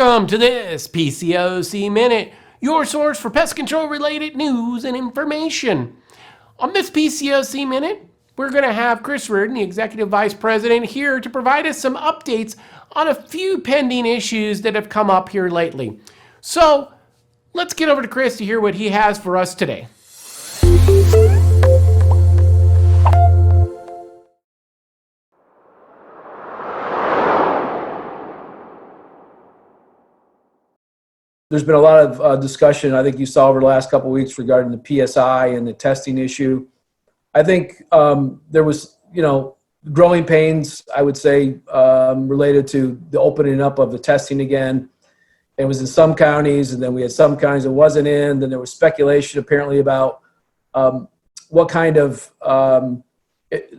Welcome to this PCOC Minute, your source for pest control related news and information. On this PCOC Minute, we're going to have Chris Reardon, the Executive Vice President, here to provide us some updates on a few pending issues that have come up here lately. So let's get over to Chris to hear what he has for us today. There's been a lot of discussion, I think you saw over the last couple of weeks regarding the PSI and the testing issue. I think there was, growing pains, I would say, related to the opening up of the testing again. It was in some counties, and then we had some counties it wasn't in. Then there was speculation apparently about what kind of,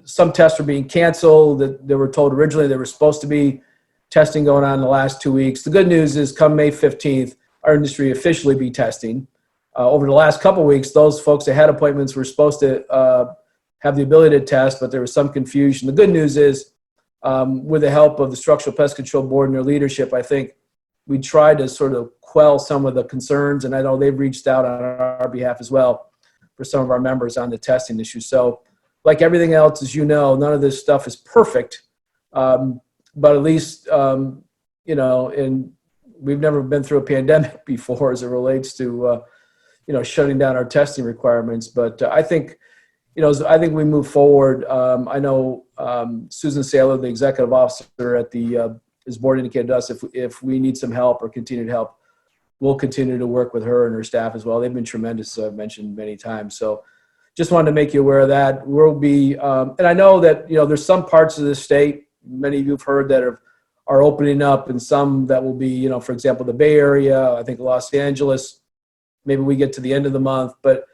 some tests were being canceled, that they were told originally there was supposed to be testing going on in the last 2 weeks. The good news is come May 15th, our industry officially be testing. Over the last couple of weeks, those folks that had appointments were supposed to have the ability to test, but there was some confusion. The good news is, with the help of the Structural Pest Control Board and their leadership, I think we tried to sort of quell some of the concerns, and I know they've reached out on our behalf as well for some of our members on the testing issue. So like everything else, as you know, none of this stuff is perfect, but at least, and we've never been through a pandemic before as it relates to, shutting down our testing requirements. But I think, I think we move forward. I know Susan Saylor, the executive officer at the his board, indicated to us if we need some help or continued help, we'll continue to work with her and her staff as well. They've been tremendous, I've mentioned many times. So just wanted to make you aware of that. We'll be, and I know that, there's some parts of the state, many of you have heard, that are opening up, and some that will be, for example, the Bay Area, I think Los Angeles, maybe we get to the end of the month, but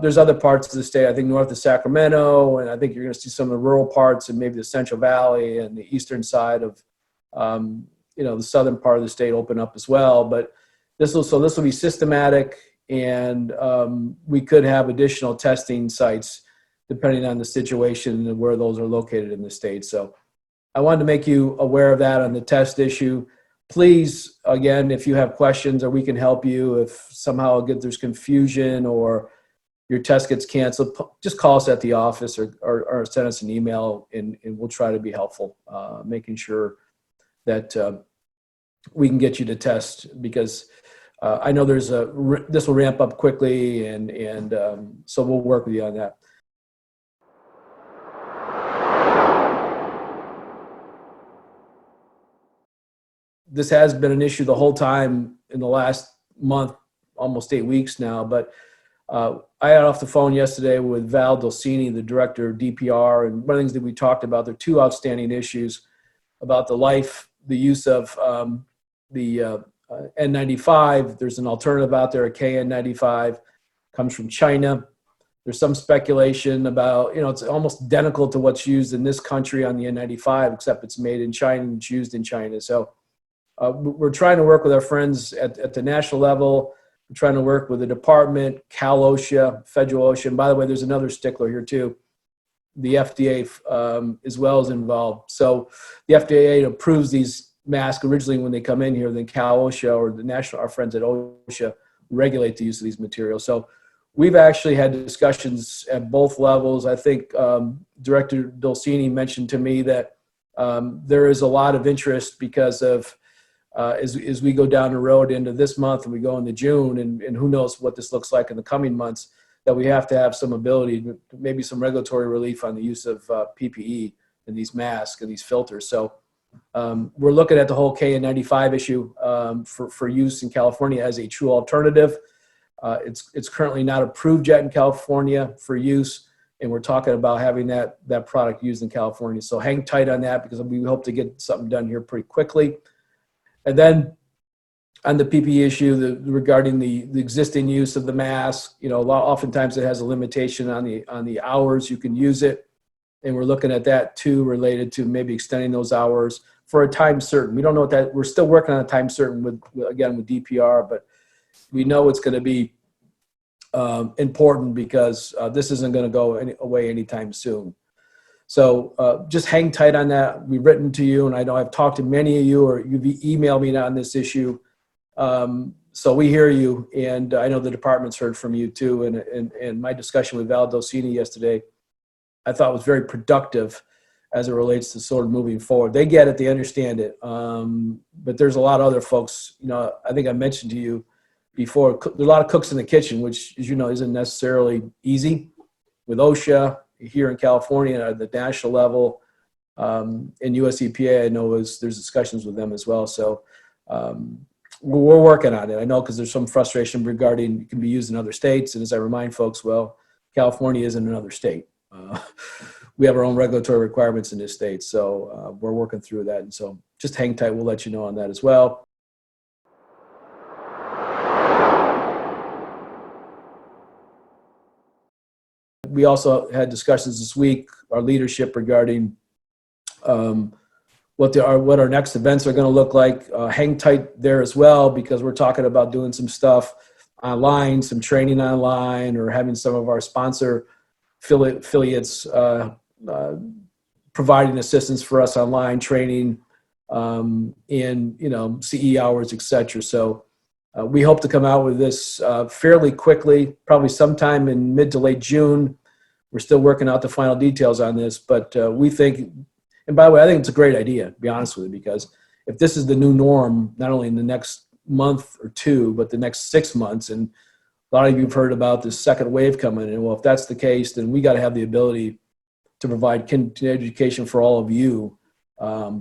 there's other parts of the state, I think north of Sacramento, and I think you're going to see some of the rural parts and maybe the Central Valley and the eastern side of, the southern part of the state open up as well. But this will be systematic, and we could have additional testing sites depending on the situation and where those are located in the state. So I wanted to make you aware of that on the test issue. Please, again, if you have questions or we can help you, if somehow there's confusion or your test gets canceled, just call us at the office or send us an email, and we'll try to be helpful, making sure that we can get you to test, because I know this will ramp up quickly, and so we'll work with you on that. This has been an issue the whole time in the last month, almost 8 weeks now. But I got off the phone yesterday with Val Dulcini, the director of DPR, and one of the things that we talked about, there are two outstanding issues about the use of the N95. There's an alternative out there, a KN95, comes from China. There's some speculation about, it's almost identical to what's used in this country on the N95, except it's made in China and it's used in China. So we're trying to work with our friends at the national level. We're trying to work with the department, Cal OSHA, Federal OSHA. And by the way, there's another stickler here too. The FDA as well is involved. So the FDA approves these masks originally when they come in here, then Cal OSHA or our friends at OSHA regulate the use of these materials. So we've actually had discussions at both levels. I think Director Dulcini mentioned to me that there is a lot of interest because of as we go down the road into this month and we go into June, and who knows what this looks like in the coming months, that we have to have some ability, maybe some regulatory relief on the use of PPE and these masks and these filters. So we're looking at the whole KN95 issue for use in California as a true alternative. It's currently not approved yet in California for use, and we're talking about having that product used in California. So hang tight on that, because we hope to get something done here pretty quickly. And then on the PPE issue, regarding the existing use of the mask, oftentimes it has a limitation on the hours you can use it. And we're looking at that too, related to maybe extending those hours for a time certain. We don't know what that, we're still working on a time certain with DPR, but we know it's going to be important, because this isn't going to go away anytime soon. So just hang tight on that. We've written to you, and I know I've talked to many of you, or you've emailed me on this issue. So we hear you, and I know the department's heard from you too. And my discussion with Val Docini yesterday, I thought was very productive as it relates to sort of moving forward. They get it, they understand it. But there's a lot of other folks, I think I mentioned to you before, there's a lot of cooks in the kitchen, which, as you know, isn't necessarily easy with OSHA here in California at the national level. And US EPA, I know there's discussions with them as well. So we're working on it. I know because there's some frustration regarding it can be used in other states. And as I remind folks, well, California isn't another state. We have our own regulatory requirements in this state. So we're working through that. And so just hang tight. We'll let you know on that as well. We also had discussions this week, our leadership regarding what our next events are going to look like. Hang tight there as well, because we're talking about doing some stuff online, some training online, or having some of our sponsor affiliates providing assistance for us online training in CE hours, etc. So we hope to come out with this fairly quickly, probably sometime in mid to late June. We're still working out the final details on this, but we think, and by the way, I think it's a great idea, to be honest with you, because if this is the new norm, not only in the next month or two, but the next 6 months, and a lot of you have heard about this second wave coming in. Well, if that's the case, then we got to have the ability to provide continuing education for all of you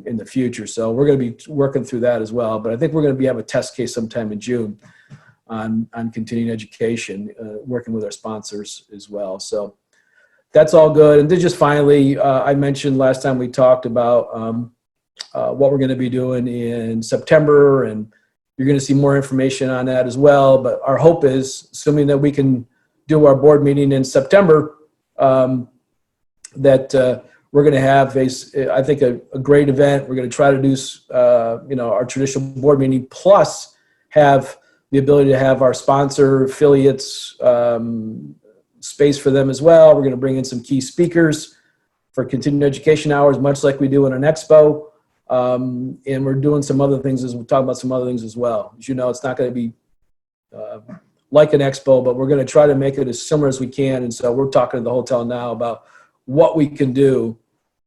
in the future. So we're going to be working through that as well. But I think we're going to have a test case sometime in June on continuing education, working with our sponsors as well. So that's all good. And then just finally, I mentioned last time we talked about what we're going to be doing in September, and you're going to see more information on that as well. But our hope is, assuming that we can do our board meeting in September, that we're going to have I think a great event. We're going to try to do our traditional board meeting, plus have the ability to have our sponsor affiliates space for them as well. We're going to bring in some key speakers for continuing education hours, much like we do in an expo. And we're doing some other things, we're talking about some other things as well. As you know, it's not going to be like an expo, but we're going to try to make it as similar as we can. And so we're talking to the hotel now about what we can do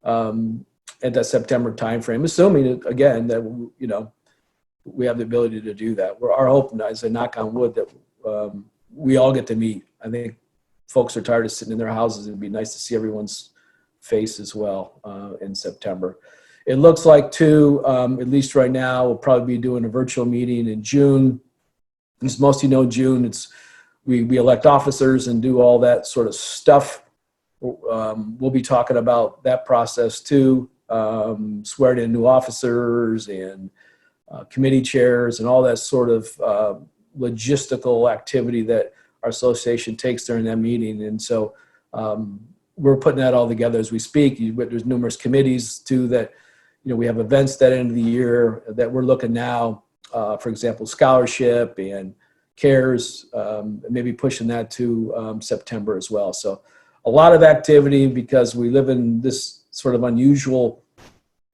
at that September timeframe, assuming, again, that, we have the ability to do that. Our hope, as I knock on wood, that we all get to meet. I think folks are tired of sitting in their houses. It'd be nice to see everyone's face as well in September. It looks like, too, at least right now, we'll probably be doing a virtual meeting in June. As most of you know, June, we elect officers and do all that sort of stuff. We'll be talking about that process, too, swearing in new officers and committee chairs and all that sort of logistical activity that our association takes during that meeting. And so we're putting that all together as we speak. There's numerous committees, too, that we have events that end of the year that we're looking now, for example, scholarship and CARES, maybe pushing that to September as well. So a lot of activity, because we live in this sort of unusual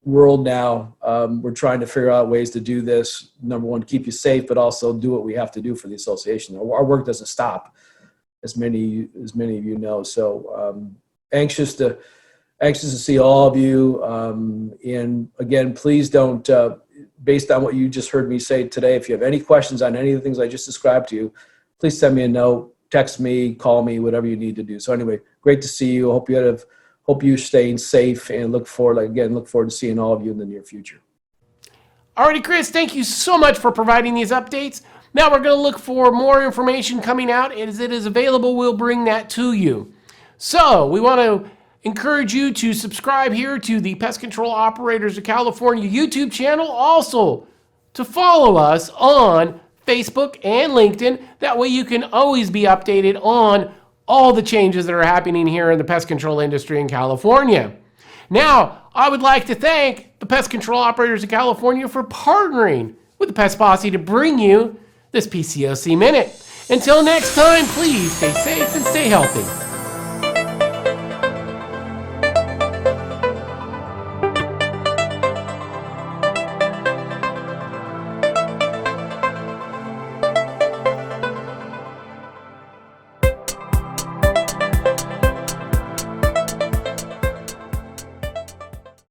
world now. We're trying to figure out ways to do this. Number one, keep you safe, but also do what we have to do for the association. Our work doesn't stop, as many of you know. So anxious to see all of you. And again, please don't, based on what you just heard me say today, if you have any questions on any of the things I just described to you, please send me a note, text me, call me, whatever you need to do. So anyway, great to see you. Hope you're staying safe, and look forward to seeing all of you in the near future. Alrighty, Chris, thank you so much for providing these updates. Now we're going to look for more information coming out. As it is available, we'll bring that to you. So we want to encourage you to subscribe here to the Pest Control Operators of California YouTube channel. Also, to follow us on Facebook and LinkedIn. That way you can always be updated on all the changes that are happening here in the pest control industry in California. Now, I would like to thank the Pest Control Operators of California for partnering with the Pest Posse to bring you this PCOC Minute. Until next time, please stay safe and stay healthy.